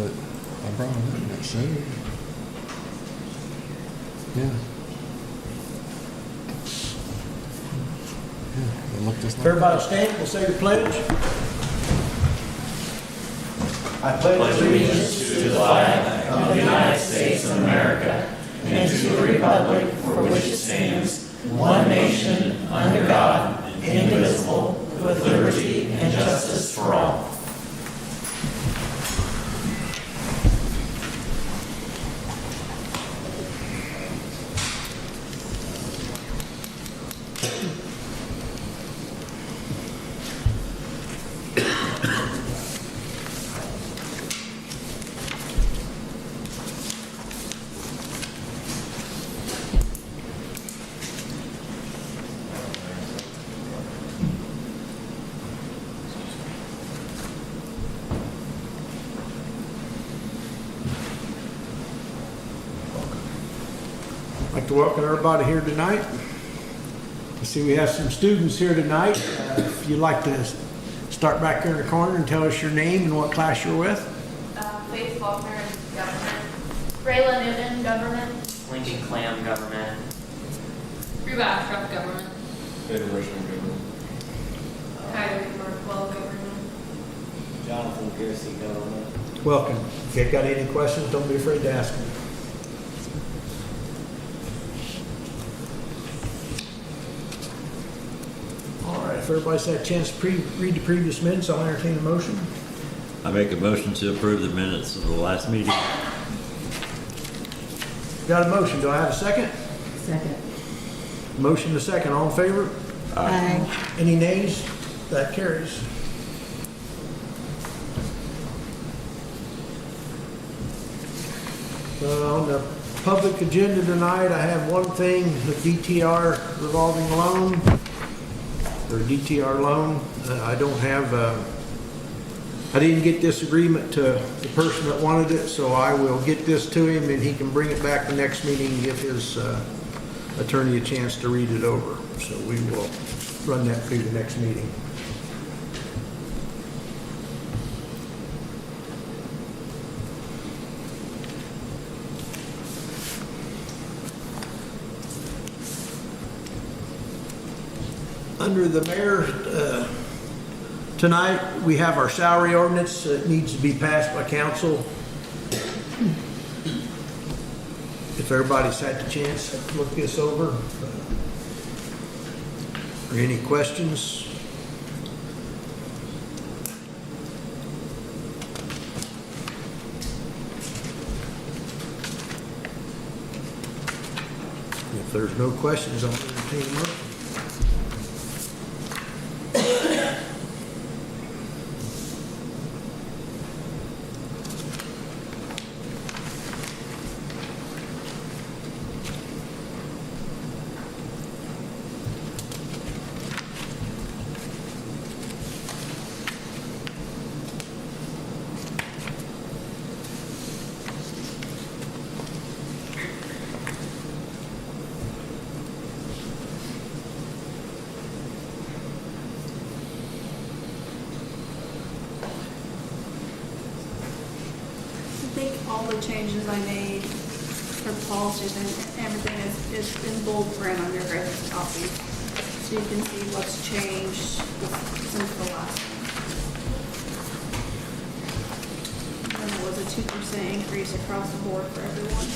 but I brought it up and it showed. Yeah. Yeah, it looked just If like everybody stand, we'll say the pledge. I pledge allegiance to the flag of the United States of America and to the republic for which it stands, one nation, under God, indivisible, with liberty and justice for all. I'd like to welcome everybody here tonight. I see we have some students here tonight. If you'd like to start back here in the corner and tell us your name and what class you're with. Faith Faulkner, government. Rayla Newton, government. Lincoln Clam, government. Reba Ashcroft, government. Federation government. Kylie Northwell, government. Jonathan Piercy, government. Welcome. If you've got any questions, don't be afraid to ask them. All right, if everybody's had a chance to read the previous minutes, I'll entertain a motion. I make a motion to approve the minutes of the last meeting. Got a motion, do I have a second? Second. Motion to second, all in favor? Aye. Any nays? That carries. On the public agenda tonight, I have one thing, the DTR revolving loan, or DTR loan. I don't have, I didn't get this agreement to the person that wanted it, so I will get this to him and he can bring it back the next meeting and give his attorney a chance to read it over. So we will run that through the next meeting. Under the mayor, tonight, we have our salary ordinance that needs to be passed by council. If everybody's had the chance to look this over. Or any questions? If there's no questions, I'll entertain a motion. I think all the changes I made for policies and everything is in bold print on your guys' copy. So you can see what's changed since the last one. And it was a 2% increase across the board for everyone.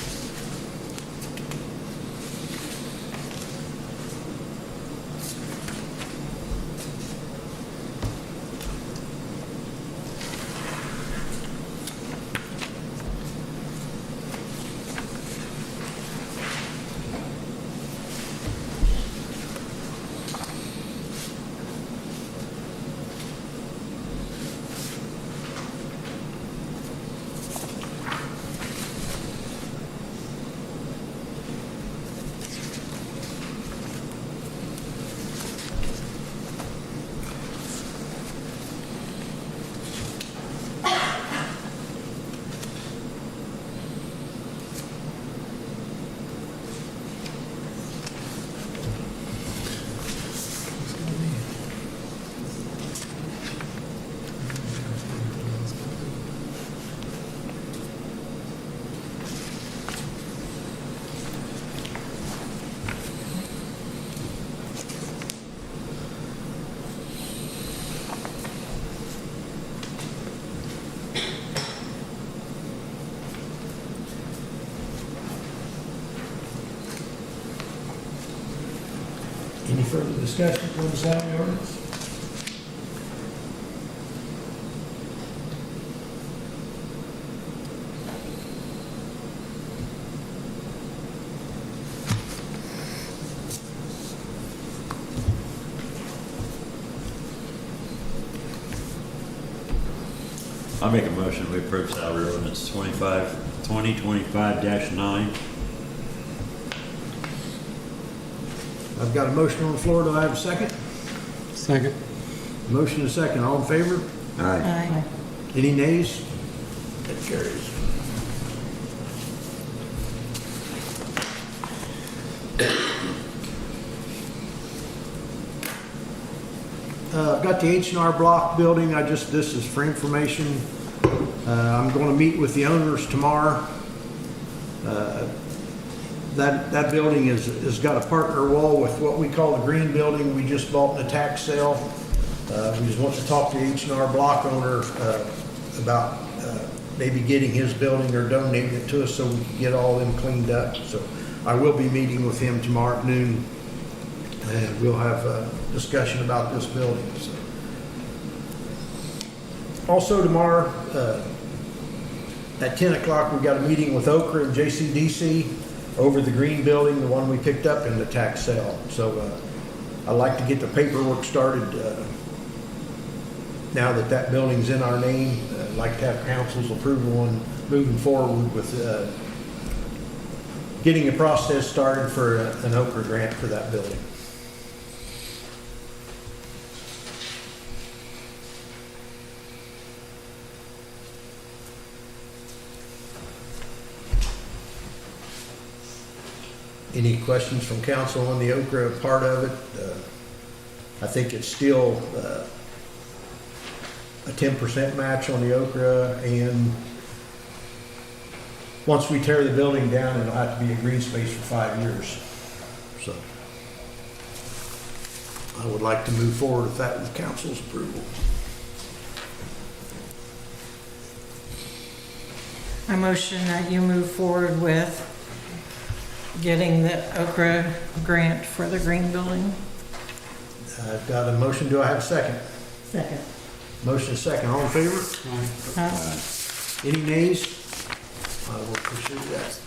further discussion on the salary ordinance? I'll make a motion, we approve salary ordinance 2025-9. I've got a motion on the floor. Do I have a second? Second. Motion and a second. All in favor? Aye. Any nays? That carries. I've got the H&R Block building. This is for information. I'm going to meet with the owners tomorrow. That building has got a partner wall with what we call the green building we just bought in a tax sale. We just want to talk to the H&R Block owner about maybe getting his building or donating it to us so we can get all them cleaned up. So I will be meeting with him tomorrow at noon, and we'll have a discussion about this building. So. Also tomorrow at 10 o'clock, we've got a meeting with Okra and JCDC over the green building, the one we picked up in the tax sale. So I'd like to get the paperwork started now that that building's in our name. I'd like to have council's approval on moving forward with getting a process started for an Okra grant for that building. Any questions from council on the Okra part of it? I think it's still a 10% match on the Okra, and once we tear the building down, it'll have to be a green space for 5 years. So I would like to move forward with that with council's approval. I motion that you move forward with getting the Okra grant for the green building. I've got a motion. Do I have a second? Second. Motion is second. All in favor? Aye. Any nays? I will pursue that.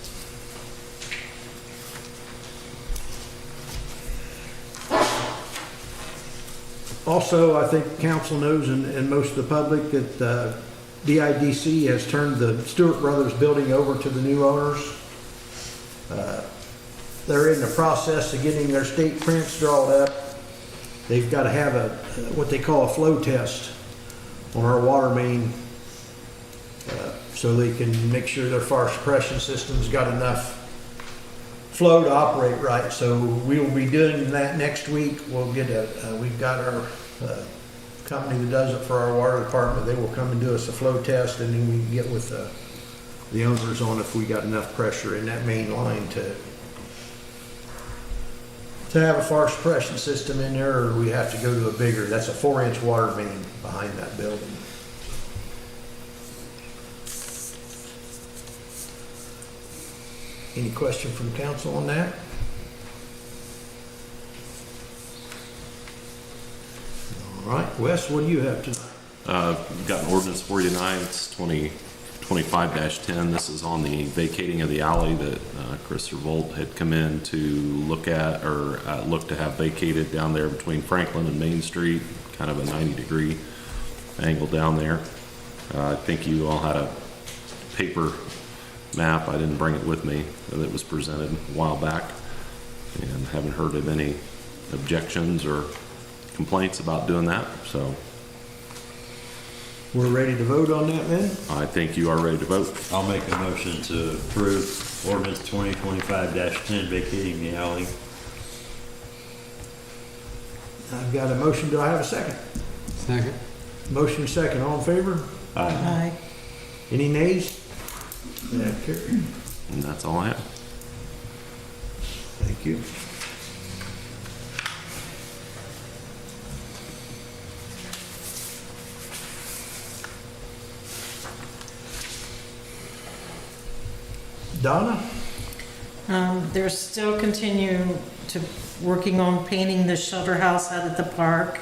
Also, I think council knows and most of the public that DIDC has turned the Stewart Brothers building over to the new owners. They're in the process of getting their state prints drawn up. They've got to have what they call a flow test on our water main so they can make sure their fire suppression system's got enough flow to operate right. So we will be doing that next week. We'll get we've got our company that does it for our water department. They will come and do us a flow test, and then we can get with the owners on if we got enough pressure in that main line to have a fire suppression system in there, or we have to go to a bigger. That's a 4-inch water main behind that building. Any question from council on that? All right, Wes, what do you have tonight? Got an ordinance for you tonight. It's 2025-10. This is on the vacating of the alley that Chris Revolt had come in to look at, or look to have vacated down there between Franklin and Main Street, kind of a 90-degree angle down there. I think you all had a paper map. I didn't bring it with me, but it was presented a while back, and haven't heard of any objections or complaints about doing that. So We're ready to vote on that then? I think you are ready to vote. I'll make a motion to approve ordinance 2025-10 vacating the alley. I've got a motion. Do I have a second? Second. Motion second. All in favor? Aye. Aye. Any nays? That carried. And that's all I have. Thank you. Donna? They're still continuing to, working on painting the shelter house out at the park.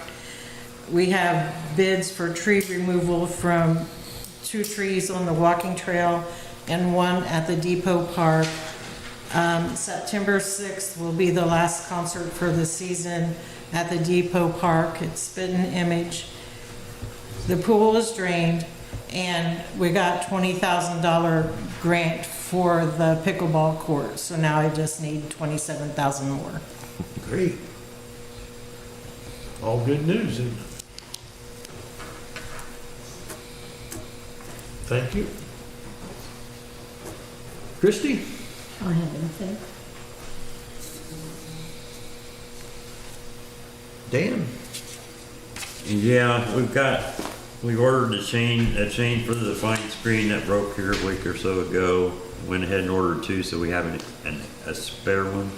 We have bids for tree removal from 2 trees on the walking trail and 1 at the depot park. September 6th will be the last concert for the season at the depot park. It's Spit and Image. The pool is drained, and we got $20,000 grant for the pickleball court. So now I just need 27,000 more. Great. All good news, isn't it? Thank you. Christie? I don't have anything. Dan? Yeah, we ordered a chain for the fine screen that broke here a week or so ago. Went ahead and ordered 2, so we have a spare one.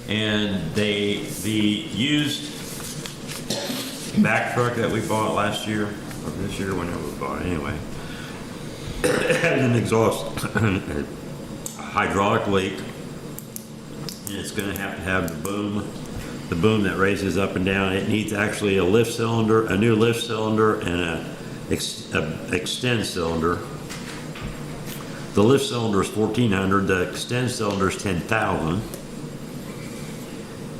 And the used back truck that we bought last year, or this year, whenever we bought it, anyway, had an exhaust, a hydraulic leak. And it's gonna have the boom that raises up and down. It needs actually a lift cylinder, a new lift cylinder, and a extend cylinder. The lift cylinder is 1,400, the extend cylinder is 10,000.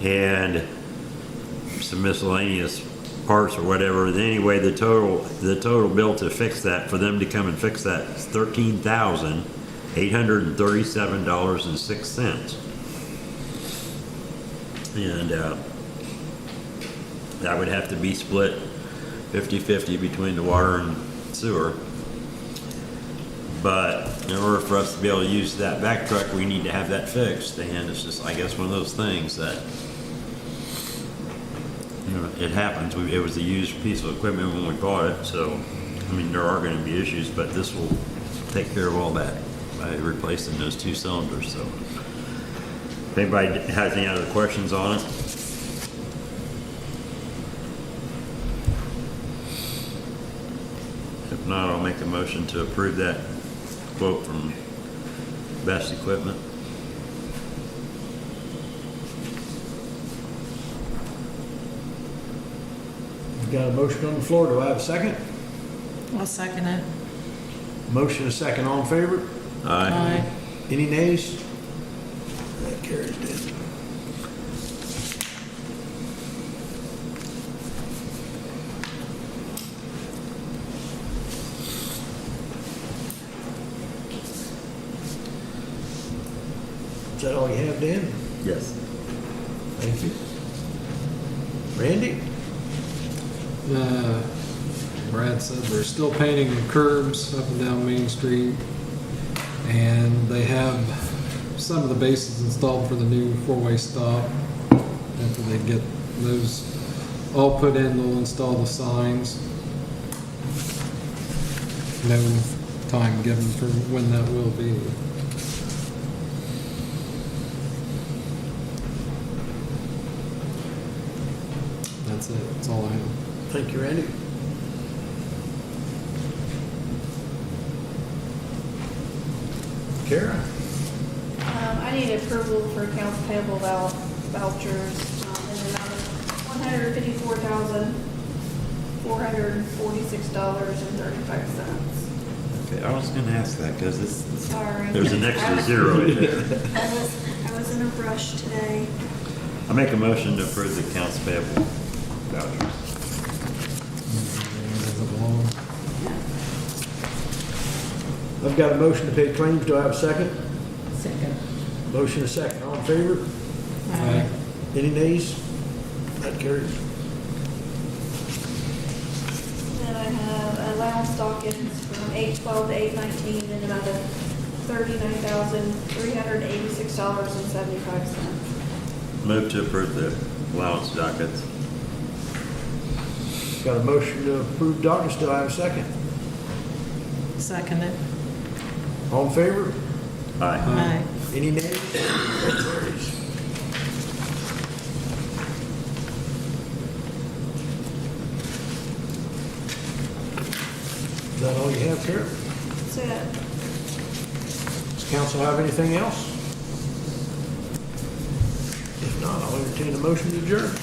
And some miscellaneous parts or whatever. Anyway, the total bill to fix that, for them to come and fix that, is $13,837.06. And that would have to be split 50-50 between the water and sewer. But in order for us to be able to use that back truck, we need to have that fixed. And it's just, I guess, one of those things that, you know, it happens. It was a used piece of equipment when we bought it, so, I mean, there are going to be issues, but this will take care of all that by replacing those 2 cylinders. So, if anybody has any other questions on it? If not, I'll make a motion to approve that quote from Best Equipment. We've got a motion on the floor. Do I have a second? I'll second it. Motion, a second. All in favor? Aye. Any nays? That carries, Dan. Is that all you have, Dan? Yes. Thank you. Randy? Brad said they're still painting the curbs up and down Main Street. And they have some of the bases installed for the new 4-way stop. After they get those all put in, they'll install the signs. No time given for when that will be. That's it. That's all I have. Thank you, Randy. Kara? I need approval for accounts payable vouchers, in the amount of $154,446.35. Okay, I was gonna ask that, because Sorry. there's an extra 0 in there. I was in a rush today. I make a motion to approve the accounts payable vouchers. As it belongs. I've got a motion to pay claims. Do I have a second? Second. Motion, a second. All in favor? Aye. Any nays? That carries. Then I have allowance dockets from 8/12 to 8/19 in the amount of $39,386.75. Move to approve the allowance dockets. Got a motion to approve dockets. Do I have a second? Second it. All in favor? Aye. Aye. Any nays? That carries. Is that all you have, Kara? That's it. Is Council have anything else? If not, I'll entertain a motion to adjourn.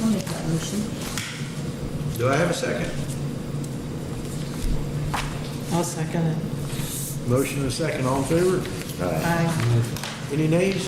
I'll make that motion. Do I have a second? I'll second it. Motion and a second, all in favor? Aye. Any nays?